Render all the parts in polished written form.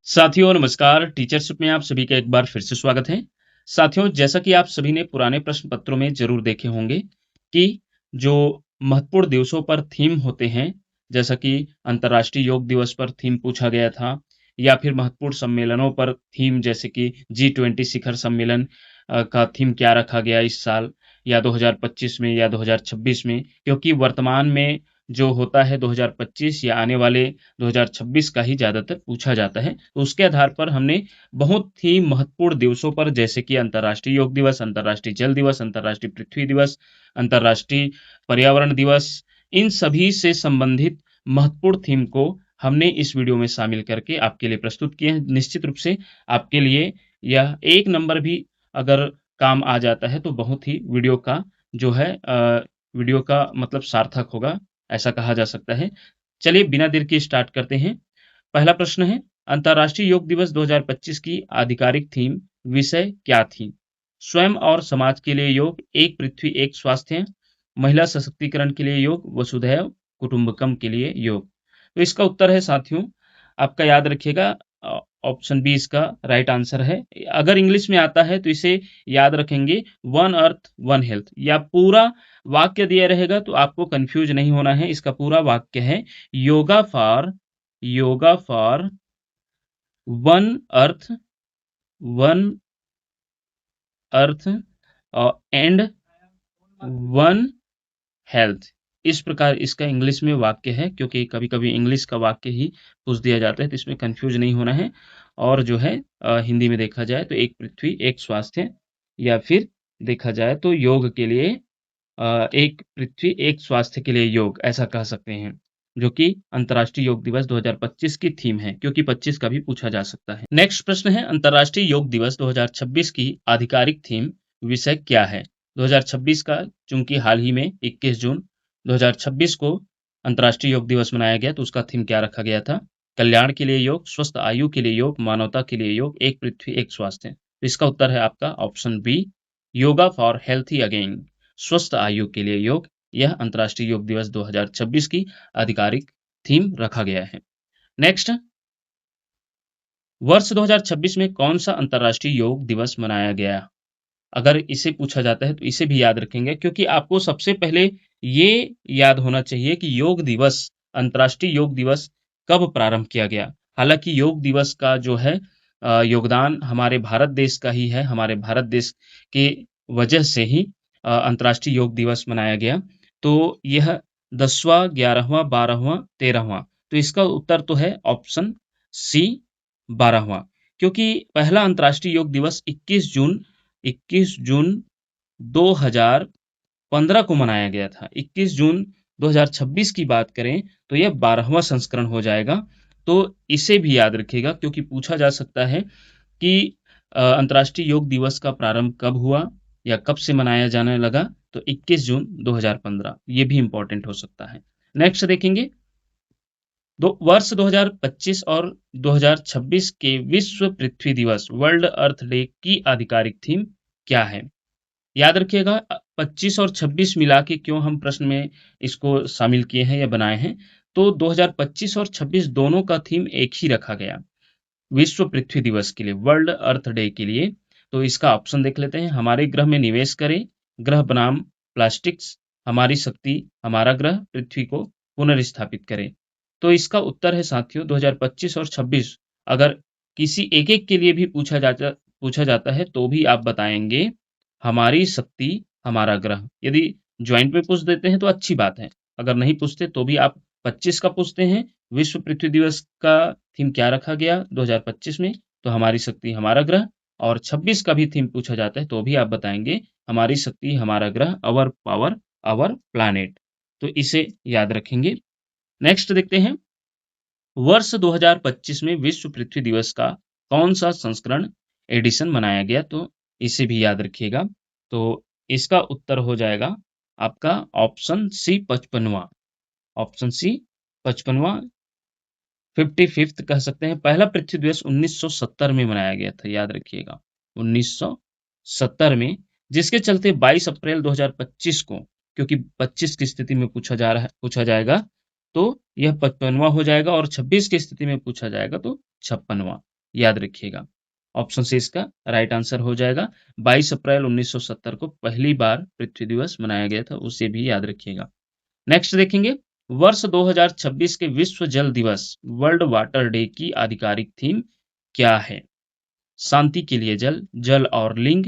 साथियों नमस्कार, टीचरशिप में आप सभी का एक बार फिर से स्वागत है। साथियों, जैसा कि आप सभी ने पुराने प्रश्न पत्रों में ज़रूर देखे होंगे कि जो महत्वपूर्ण दिवसों पर थीम होते हैं, जैसा कि अंतर्राष्ट्रीय योग दिवस पर थीम पूछा गया था या फिर महत्वपूर्ण सम्मेलनों पर थीम जैसे कि जी20 शिखर सम्मेलन का थीम क्या रखा गया इस साल या 2025 में या 2026 में, क्योंकि वर्तमान में जो होता है 2025 या आने वाले 2026 का ही ज़्यादातर पूछा जाता है। तो उसके आधार पर हमने बहुत ही महत्वपूर्ण दिवसों पर जैसे कि अंतर्राष्ट्रीय योग दिवस, अंतर्राष्ट्रीय जल दिवस, अंतर्राष्ट्रीय पृथ्वी दिवस, अंतर्राष्ट्रीय पर्यावरण दिवस, इन सभी से संबंधित महत्वपूर्ण थीम को हमने इस वीडियो में शामिल करके आपके लिए प्रस्तुत किए हैं। निश्चित रूप से आपके लिए यह 1 नंबर भी अगर काम आ जाता है तो बहुत ही वीडियो का मतलब सार्थक होगा, ऐसा कहा जा सकता है। चलिए बिना देर के स्टार्ट करते हैं। पहला प्रश्न है, अंतर्राष्ट्रीय योग दिवस 2025 की आधिकारिक थीम विषय क्या थी? स्वयं और समाज के लिए योग, एक पृथ्वी एक स्वास्थ्य, महिला सशक्तिकरण के लिए योग, वसुधैव कुटुंबकम के लिए योग। तो इसका उत्तर है साथियों, आपका याद रखिएगा ऑप्शन बी इसका राइट आंसर है। अगर इंग्लिश में आता है तो इसे याद रखेंगे वन अर्थ वन हेल्थ, या पूरा वाक्य दिया रहेगा तो आपको कंफ्यूज नहीं होना है। इसका पूरा वाक्य है yoga for one earth one earth and one health. इस प्रकार इसका इंग्लिश में वाक्य है, क्योंकि कभी-कभी इंग्लिश का वाक्य ही पूछ दिया जाता है, तो इसमें कंफ्यूज नहीं होना है। और जो है हिंदी में देखा जाए तो एक पृथ्वी एक स्वास्थ्य, या फिर देखा जाए तो योग के लिए एक पृथ्वी एक स्वास्थ्य के लिए योग, ऐसा कह सकते हैं, जो कि अंतर्राष्ट्रीय योग दिवस 2025 की थीम है, क्योंकि 25 का भी पूछा जा सकता है। नेक्स्ट प्रश्न है, अंतर्राष्ट्रीय योग दिवस 2026 की आधिकारिक थीम विषय क्या है? 2026 का, चूंकि हाल ही में 21 जून 2026 को अंतर्राष्ट्रीय योग दिवस मनाया गया, तो उसका थीम क्या रखा गया था? कल्याण के लिए योग, स्वस्थ आयु के लिए योग, मानवता के लिए योग, एक पृथ्वी एक स्वास्थ्य। तो इसका उत्तर है आपका option B, yoga for healthy again, स्वस्थ आयु के लिए योग। यह अंतर्राष्ट्रीय योग दिवस 2026 की आधिकारिक थीम रखा गया है। नेक्स्ट, वर्ष 2026 में कौन सा अंतर्राष्ट्रीय योग दिवस मनाया गया? अगर इसे पूछा जाता है तो इसे भी याद रखेंगे, क्योंकि आपको सबसे पहले ये याद होना चाहिए कि योग दिवस, अंतर्राष्ट्रीय योग दिवस कब प्रारंभ किया गया। हालांकि योग दिवस का जो है योगदान हमारे भारत देश का ही है, हमारे भारत देश के वजह से ही अंतर्राष्ट्रीय योग दिवस मनाया गया। तो यह 10वां, 11वां, 12वां, 13वां, तो इसका उत्तर तो है ऑप्शन सी, 12वां, क्योंकि पहला अंतर्राष्ट्रीय योग दिवस 21 जून 2015 को मनाया गया था। 21 जून 2026 की बात करें तो यह 12वां संस्करण हो जाएगा। तो इसे भी याद रखिएगा, क्योंकि पूछा जा सकता है कि अंतर्राष्ट्रीय योग दिवस का प्रारंभ कब हुआ या कब से मनाया जाने लगा, तो 21 जून 2015, ये भी इंपॉर्टेंट हो सकता है। नेक्स्ट देखेंगे, वर्ष 2025 और 2026 के विश्व पृथ्वी दिवस, वर्ल्ड अर्थ डे की आधिकारिक थीम क्या है? याद रखिएगा 25 और 26 मिला के क्यों हम प्रश्न में इसको शामिल किए हैं या बनाए हैं, तो 2025 और 26 दोनों का थीम एक ही रखा गया विश्व पृथ्वी दिवस के लिए, वर्ल्ड अर्थ डे के लिए। तो इसका ऑप्शन देख लेते हैं, हमारे ग्रह में निवेश करें, ग्रह बनाम प्लास्टिक्स, हमारी शक्ति, हमारा ग्रह, पृथ्वी को पुनर्स्थापित करें। तो इसका उत्तर है साथियों 2025 और 26। अगर किसी एक एक के लिए भी पूछा जाता है तो भी आप बताएंगे हमारी शक्ति, हमारा ग्रह। यदि ज्वाइंट में पूछ देते हैं तो अच्छी बात है, अगर नहीं पूछते तो भी आप 25 का पूछते हैं, विश्व पृथ्वी दिवस का थीम क्या रखा गया 2025 में, तो हमारी शक्ति हमारा ग्रह। और 26 का भी थीम पूछा जाता है तो भी आप बताएंगे हमारी शक्ति हमारा ग्रह, अवर पावर अवर प्लैनेट। तो इसे याद रखेंगे। नेक्स्ट देखते हैं, वर्ष 2025 में विश्व पृथ्वी दिवस का कौन सा संस्करण एडिशन मनाया गया, तो इसे भी याद रखिएगा। तो इसका उत्तर हो जाएगा आपका option C, 55वां। Option C 55वां, 55th कह सकते हैं। पहला पृथ्वी दिवस 1970 में मनाया गया था, याद रखिएगा 1970 में, जिसके चलते 22 अप्रैल 2025 को, क्योंकि 25 की स्थिति में पूछा जाएगा तो यह 55वां हो जाएगा, और 26 की स्थिति में पूछा जाएगा तो 56वां। याद रखिएगा। ऑप्शन सी इसका राइट आंसर हो जाएगा। 22 अप्रैल 1970 को पहली बार पृथ्वी दिवस मनाया गया था, उसे भी याद रखिएगा। नेक्स्ट देखेंगे, वर्ष 2026 के विश्व जल दिवस वर्ल्ड वाटर डे की आधिकारिक थीम क्या है? शांति के लिए जल, जल और लिंग,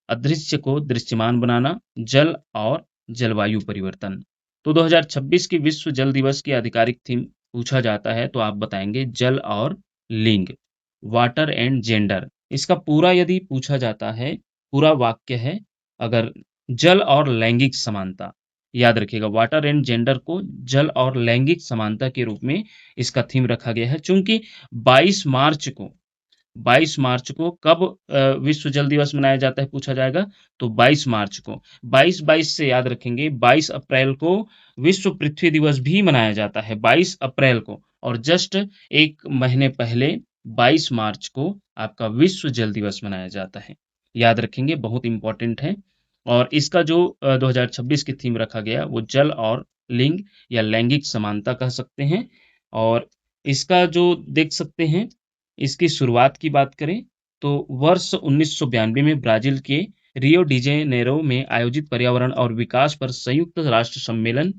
अदृश्य को दृश्यमान बनाना, जल और जलवायु परिवर्तन। तो 2026 की विश्व जल दिवस की आधिकारिक थीम पूछा जाता है तो आप बताएंगे जल और लिंग, वाटर एंड जेंडर। इसका पूरा यदि पूछा जाता है, पूरा वाक्य है अगर, जल और लैंगिक समानता। याद रखिएगा, वाटर एंड जेंडर को जल और लैंगिक समानता के रूप में इसका थीम रखा गया है। चूंकि 22 मार्च को 22 मार्च को कब विश्व जल दिवस मनाया जाता है पूछा जाएगा, तो 22 मार्च को। 22-22 से याद रखेंगे, 22 अप्रैल को विश्व पृथ्वी दिवस भी मनाया जाता है, 22 अप्रैल को। और जस्ट एक महीने पहले 22 मार्च को आपका विश्व जल दिवस मनाया जाता है। याद रखेंगे, बहुत इंपॉर्टेंट है। और इसका जो 2026 की थीम रखा गया वो जल और लिंग या लैंगिक समानता कह सकते हैं। और इसका जो देख सकते हैं, इसकी शुरुआत की बात करें तो वर्ष 1992 में ब्राजील के रियो डी जेनेरो में आयोजित पर्यावरण और विकास पर संयुक्त राष्ट्र सम्मेलन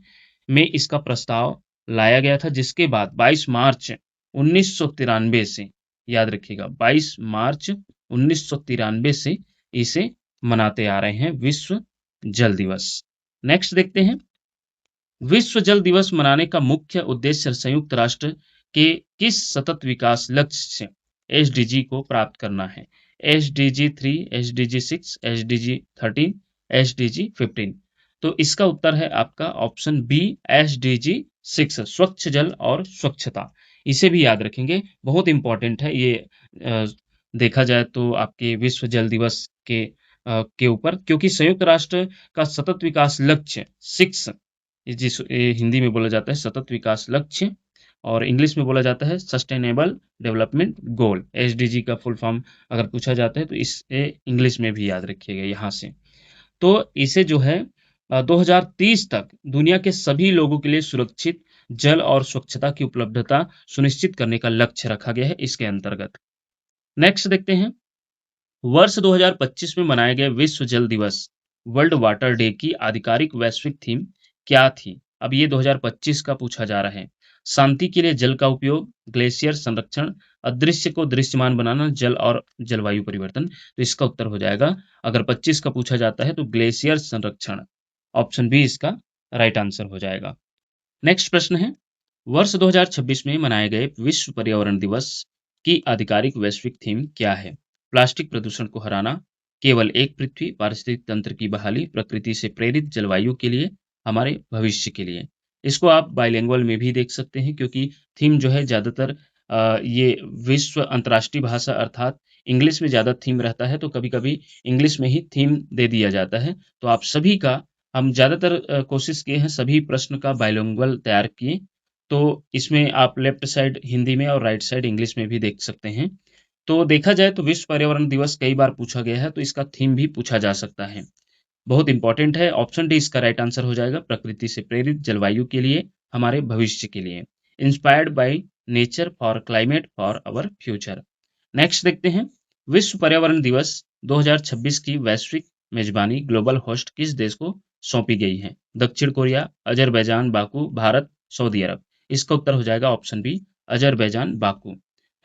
में इसका प्रस्ताव लाया गया था, जिसके बाद 22 मार्च 1993 से, याद रखिएगा 22 मार्च 1993 से इसे मनाते आ रहे हैं विश्व जल दिवस। नेक्स्ट देखते हैं, विश्व जल दिवस मनाने का मुख्य उद्देश्य संयुक्त राष्ट्र के किस सतत विकास लक्ष्य से एसडीजी को प्राप्त करना है? SDG 3, SDG 6, SDG 13, SDG 15। तो इसका उत्तर है आपका ऑप्शन बी, एसडीजी 6, स्वच्छ जल और स्वच्छता। इसे भी याद रखेंगे, बहुत इंपॉर्टेंट है ये। देखा जाए तो आपके विश्व जल दिवस के ऊपर, क्योंकि संयुक्त राष्ट्र का सतत विकास लक्ष्य 6, ये हिंदी में बोला जाता है सतत विकास लक्ष्य, और इंग्लिश में बोला जाता है सस्टेनेबल डेवलपमेंट गोल। एसडीजी का फुल फॉर्म अगर पूछा जाता है तो इसे इंग्लिश में भी याद रखिएगा यहाँ से। तो इसे जो है 2030 तक दुनिया के सभी लोगों के लिए सुरक्षित जल और स्वच्छता की उपलब्धता सुनिश्चित करने का लक्ष्य रखा गया है इसके अंतर्गत। नेक्स्ट देखते हैं, वर्ष 2025 में मनाए गए विश्व जल दिवस वर्ल्ड वाटर डे की आधिकारिक वैश्विक थीम क्या थी? अब ये 2025 का पूछा जा रहा है। शांति के लिए जल का उपयोग, ग्लेशियर संरक्षण, अदृश्य को दृश्यमान बनाना, जल और जलवायु परिवर्तन। तो इसका उत्तर हो जाएगा, अगर 25 का पूछा जाता है तो ग्लेशियर संरक्षण। ऑप्शन बी इसका राइट आंसर हो जाएगा। नेक्स्ट प्रश्न है, वर्ष 2026 में मनाए गए विश्व पर्यावरण दिवस की आधिकारिक वैश्विक थीम क्या है? प्लास्टिक प्रदूषण को हराना, केवल एक पृथ्वी, पारिस्थितिक तंत्र की बहाली, प्रकृति से प्रेरित जलवायु के लिए, हमारे भविष्य के लिए। इसको आप बाइलिंगुअल में भी देख सकते हैं, क्योंकि थीम जो है ज़्यादातर ये विश्व अंतर्राष्ट्रीय भाषा अर्थात इंग्लिश में ज़्यादा थीम रहता है, तो कभी-कभी इंग्लिश में ही थीम दे दिया जाता है। तो आप सभी का हम ज़्यादातर कोशिश किए हैं सभी प्रश्न का बाइलिंगुअल तैयार किए, तो इसमें आप लेफ्ट साइड हिंदी में और राइट साइड इंग्लिश में भी देख सकते हैं। तो देखा जाए तो विश्व पर्यावरण दिवस कई बार पूछा गया है, तो इसका थीम भी पूछा जा सकता है। बहुत इंपॉर्टेंट है, ऑप्शन डी इसका राइट आंसर हो जाएगा, प्रकृति से प्रेरित जलवायु के लिए, हमारे भविष्य के लिए। Inspired by nature for climate for our future. Next देखते हैं, विश्व पर्यावरण दिवस 2026 की वैश्विक मेजबानी ग्लोबल होस्ट किस देश को सौंपी गई है? दक्षिण Korea, Azerbaijan, Baku, Bharat, Saudi Arab. इसका उत्तर हो जाएगा option B, Azerbaijan, Baku.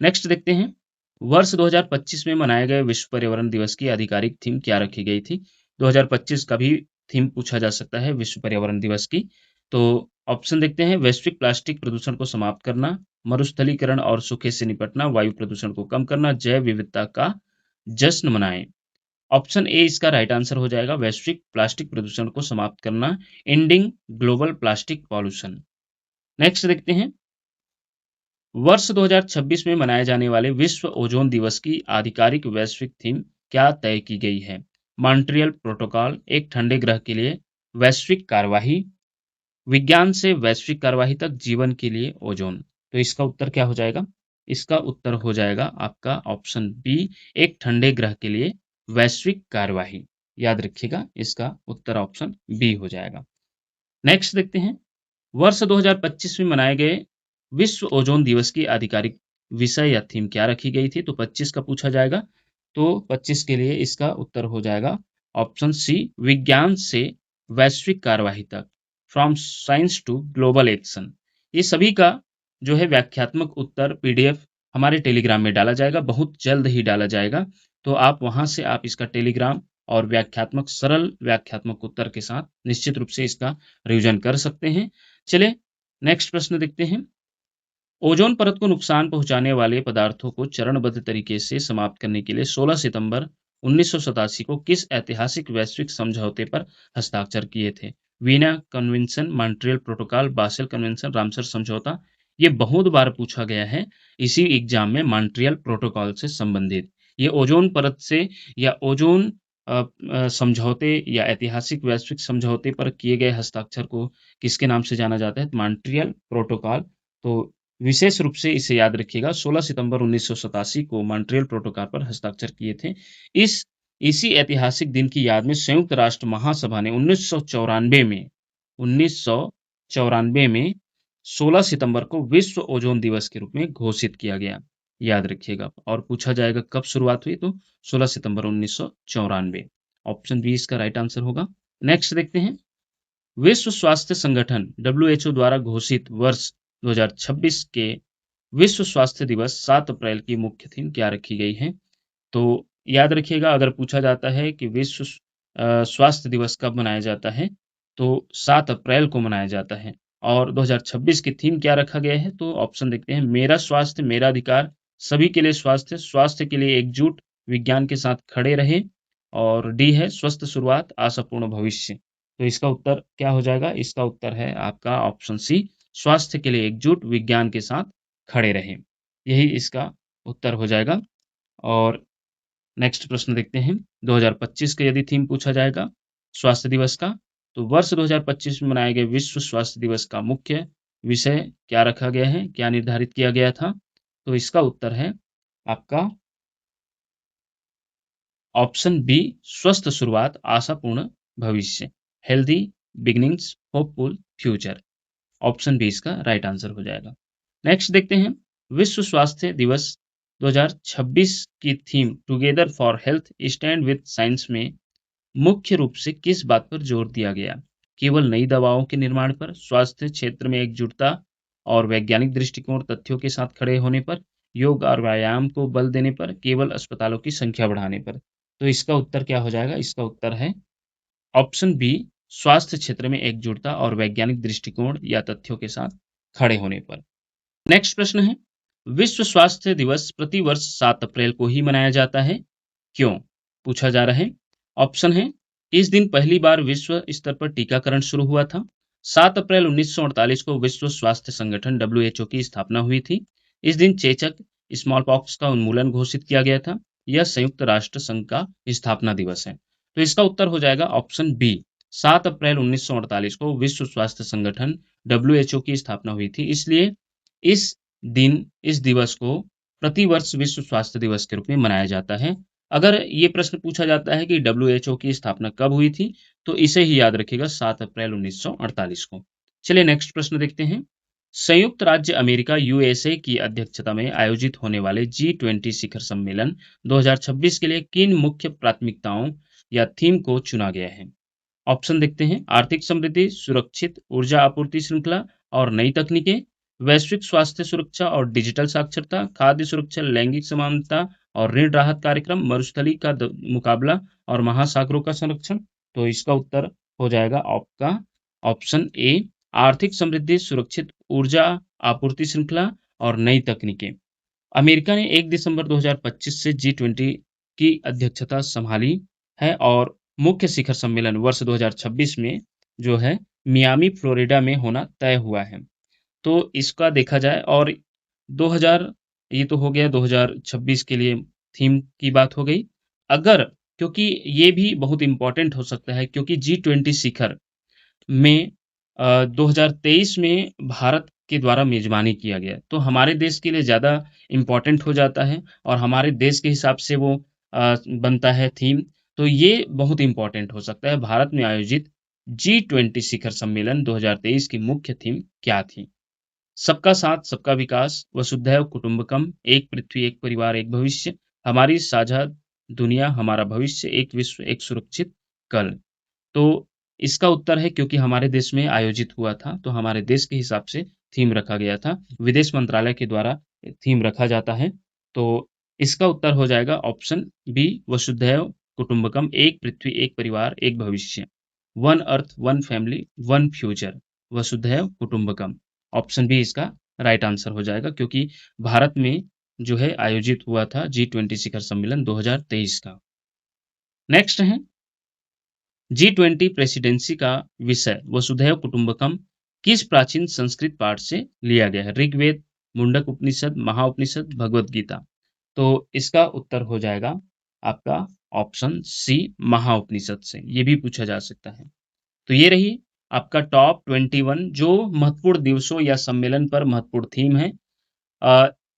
Next देखते हैं, वर्ष 2025 में मनाए गए विश्व पर्यावरण दिवस की आधिकारिक थीम क्या रखी गई थी? 2025 का भी थीम पूछा जा सकता है विश्व पर्यावरण दिवस की। तो ऑप्शन देखते हैं, वैश्विक प्लास्टिक प्रदूषण को समाप्त करना, मरुस्थलीकरण और सूखे से निपटना, वायु प्रदूषण को कम करना, जैव विविधता का जश्न मनाएं। ऑप्शन ए इसका राइट आंसर हो जाएगा, वैश्विक प्लास्टिक प्रदूषण को समाप्त करना, ending global plastic pollution. Next देखते हैं, वर्ष 2026 में मनाए जाने वाले विश्व ओजोन दिवस की आधिकारिक वैश्विक थीम क्या तय की गई है? मॉन्ट्रियल प्रोटोकॉल, एक ठंडे ग्रह के लिए वैश्विक कार्यवाही, विज्ञान से वैश्विक कार्यवाही तक, जीवन के लिए ओजोन। तो इसका उत्तर क्या हो जाएगा? इसका उत्तर हो जाएगा आपका ऑप्शन बी, एक ठंडे ग्रह के लिए वैश्विक कार्यवाही। याद रखिएगा, इसका उत्तर ऑप्शन बी हो जाएगा। नेक्स्ट देखते हैं, वर्ष 2025 में मनाए गए विश्व ओजोन दिवस की आधिकारिक विषय या थीम क्या रखी गई थी? तो 25 का पूछा जाएगा। तो 25 के लिए इसका उत्तर हो जाएगा ऑप्शन सी, विज्ञान से वैश्विक कार्यवाही तक, from science to global action. ये सभी का जो है व्याख्यात्मक उत्तर पीडीएफ हमारे टेलीग्राम में डाला जाएगा, बहुत जल्द ही डाला जाएगा। तो आप वहां से आप इसका टेलीग्राम और व्याख्यात्मक सरल व्याख्यात्मक उत्तर के साथ निश्चित रूप से इसका रिवीजन कर सकते हैं। चलिए नेक्स्ट प्रश्न देखते हैं। ओजोन परत को नुकसान पहुंचाने वाले पदार्थों को चरणबद्ध तरीके से समाप्त करने के लिए 16 सितंबर 1987 को किस ऐतिहासिक वैश्विक समझौते पर हस्ताक्षर किए थे? Veena convention, Montreal protocol, Basel convention, Ramsar समझौता। ये बहुत बार पूछा गया है इसी एग्जाम में, मॉन्ट्रियल प्रोटोकॉल से संबंधित। ये ओजोन परत से या ओजोन समझौते या ऐतिहासिक वैश्विक समझौते पर किए गए हस्ताक्षर को किसके नाम से जाना जाता है? Montreal protocol. तो विशेष रूप से इसे याद रखिएगा, 16 सितंबर 1987 को मॉन्ट्रियल प्रोटोकॉल पर हस्ताक्षर किए थे। इसी ऐतिहासिक दिन की याद में संयुक्त राष्ट्र महासभा ने 1994 में 16 सितंबर को विश्व ओजोन दिवस के रूप में घोषित किया गया। याद रखिएगा। और पूछा जाएगा कब शुरुआत हुई? तो 16 सितंबर 1994। ऑप्शन बी इसका राइट आंसर होगा। नेक्स्ट देखते हैं। विश्व स्वास्थ्य संगठन WHO द्वारा घोषित वर्ष 2026 के विश्व स्वास्थ्य दिवस 7 अप्रैल की मुख्य थीम क्या रखी गई है? तो याद रखिएगा, अगर पूछा जाता है कि विश्व स्वास्थ्य दिवस कब मनाया जाता है, तो 7 अप्रैल को मनाया जाता है। और 2026 की थीम क्या रखा गया है? तो ऑप्शन देखते हैं। मेरा स्वास्थ्य मेरा अधिकार, सभी के लिए स्वास्थ्य, स्वास्थ्य के लिए एकजुट, विज्ञान के साथ खड़े रहे, और डी है स्वस्थ शुरुआत आशापूर्ण भविष्य। तो इसका उत्तर क्या हो जाएगा? इसका उत्तर है आपका ऑप्शन सी, स्वास्थ्य के लिए एकजुट, विज्ञान के साथ खड़े रहें। यही इसका उत्तर हो जाएगा। और नेक्स्ट प्रश्न देखते हैं। 2025 का यदि थीम पूछा जाएगा स्वास्थ्य दिवस का, तो वर्ष 2025 में मनाए गए विश्व स्वास्थ्य दिवस का मुख्य विषय क्या रखा गया है, क्या निर्धारित किया गया था? तो इसका उत्तर है आपका ऑप्शन बी, स्वस्थ शुरुआत आशापूर्ण भविष्य, healthy beginnings hopeful future. Option B इसका राइट आंसर हो जाएगा। नेक्स्ट देखते हैं। विश्व स्वास्थ्य दिवस 2026 की theme together for health stand with science में मुख्य रूप से किस बात पर जोर दिया गया? केवल नई दवाओं के निर्माण पर, स्वास्थ्य क्षेत्र में एकजुटता और वैज्ञानिक दृष्टिकोण तथ्यों के साथ खड़े होने पर, योग और व्यायाम को बल देने पर, केवल अस्पतालों की संख्या बढ़ाने पर। तो इसका उत्तर क्या हो जाएगा? इसका उत्तर है ऑप्शन बी, स्वास्थ्य क्षेत्र में एकजुटता और वैज्ञानिक दृष्टिकोण या तथ्यों के साथ खड़े होने पर। नेक्स्ट प्रश्न है। विश्व स्वास्थ्य दिवस प्रतिवर्ष 7 अप्रैल को ही मनाया जाता है, क्यों? पूछा जा रहा है। ऑप्शन है, इस दिन पहली बार विश्व स्तर पर टीकाकरण शुरू हुआ था। 7 अप्रैल 1948 को विश्व स्वास्थ्य संगठन WHO की स्थापना हुई थी। इस दिन चेचक स्मॉल पॉक्स का उन्मूलन घोषित किया गया था। यह संयुक्त राष्ट्र संघ का स्थापना दिवस है। तो इसका उत्तर हो जाएगा ऑप्शन बी, 7 अप्रैल 1948 को विश्व स्वास्थ्य संगठन WHO की स्थापना हुई थी, इसलिए इस इस दिवस को प्रतिवर्ष विश्व स्वास्थ्य दिवस के रूप में मनाया जाता है। अगर ये प्रश्न पूछा जाता है कि WHO की स्थापना कब हुई थी, तो इसे ही याद रखिएगा, 7 अप्रैल 1948 को। चलिए नेक्स्ट प्रश्न देखते हैं। संयुक्त राज्य अमेरिका USA की अध्यक्षता में आयोजित होने वाले G20 शिखर सम्मेलन 2026 के लिए किन मुख्य प्राथमिकताओं या थीम को चुना गया है? ऑप्शन देखते हैं। आर्थिक समृद्धि, सुरक्षित ऊर्जा आपूर्ति श्रृंखला और नई तकनीकें, वैश्विक स्वास्थ्य सुरक्षा और डिजिटल साक्षरता, खाद्य सुरक्षा, लैंगिक समानता और ऋण राहत कार्यक्रम, मरुस्थली का मुकाबला और महासागरों का संरक्षण। तो इसका उत्तर हो जाएगा आपका ऑप्शन ए, आर्थिक समृद्धि, सुरक्षित ऊर्जा आपूर्ति श्रृंखला और नई तकनीकें। अमेरिका ने 1 दिसंबर 2025 से G20 की अध्यक्षता संभाली है और मुख्य शिखर सम्मेलन वर्ष 2026 में जो है मियामी फ्लोरिडा में होना तय हुआ है। तो इसका देखा जाए, और 2000 ये तो हो गया 2026 के लिए थीम की बात हो गई। अगर, क्योंकि ये भी बहुत इंपॉर्टेंट हो सकता है, क्योंकि G20 शिखर में 2023 में भारत के द्वारा मेजबानी किया गया, तो हमारे देश के लिए ज़्यादा इम्पोर्टेंट हो जाता है और हमारे देश के हिसाब से वो बनता है थीम। तो ये बहुत इम्पोर्टेंट हो सकता है। भारत में आयोजित G20 शिखर सम्मेलन 2023 की मुख्य थीम क्या थी? सबका साथ सबका विकास, वसुधैव कुटुंबकम, एक पृथ्वी एक परिवार एक भविष्य, हमारी साझा दुनिया हमारा भविष्य, एक विश्व एक सुरक्षित कल। तो इसका उत्तर है क्योंकि हमारे देश में आयोजित हुआ था, तो हमारे देश के हिसाब से थीम रखा गया था। विदेश मंत्रालय के द्वारा थीम रखा जाता है। तो इसका उत्तर हो जाएगा ऑप्शन बी, वसुधैव कुटुंबकम, एक पृथ्वी, एक परिवार, एक भविष्य। One earth, one family, one future, वसुधैव कुटुंबकम। ऑप्शन बी इसका राइट आंसर हो जाएगा क्योंकि भारत में जो है आयोजित हुआ था G20 शिखर सम्मेलन 2023 का। नेक्स्ट है G20 प्रेसिडेंसी का विषय वसुधैव कुटुंबकम किस प्राचीन संस्कृत पाठ से लिया गया है? ऋग्वेद, मुंडक उपनिषद, महाउपनिषद, भगवत गीता। तो इसका उत्तर हो जाएगा आपका ऑप्शन सी, महाउपनिषद से। ये भी पूछा जा सकता है। तो ये रही आपका टॉप 21 जो महत्वपूर्ण दिवसों या सम्मेलन पर महत्वपूर्ण थीम है।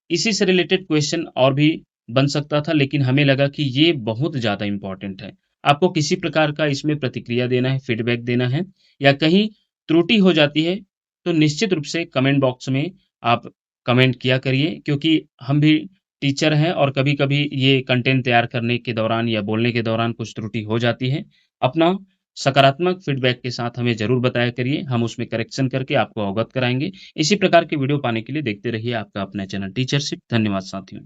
इसी से रिलेटेड क्वेश्चन और भी बन सकता था, लेकिन हमें लगा कि ये बहुत ज़्यादा इम्पोर्टेंट है। आपको किसी प्रकार का इसमें प्रतिक्रिया देना है, फीडबैक देना है या कहीं त्रुटि हो जाती है, तो निश्चित रूप से कमेंट बॉक्स में आप कमेंट किया करिए क्योंकि हम भी टीचर हैं और कभी-कभी ये कंटेंट तैयार करने के दौरान या बोलने के दौरान कुछ त्रुटि हो जाती है। अपना सकारात्मक फीडबैक के साथ हमें ज़रूर बताया करिए, हम उसमें करेक्शन करके आपको अवगत कराएँगे। इसी प्रकार के वीडियो पाने के लिए देखते रहिए आपका अपना चैनल टीचरशिप। धन्यवाद साथियों।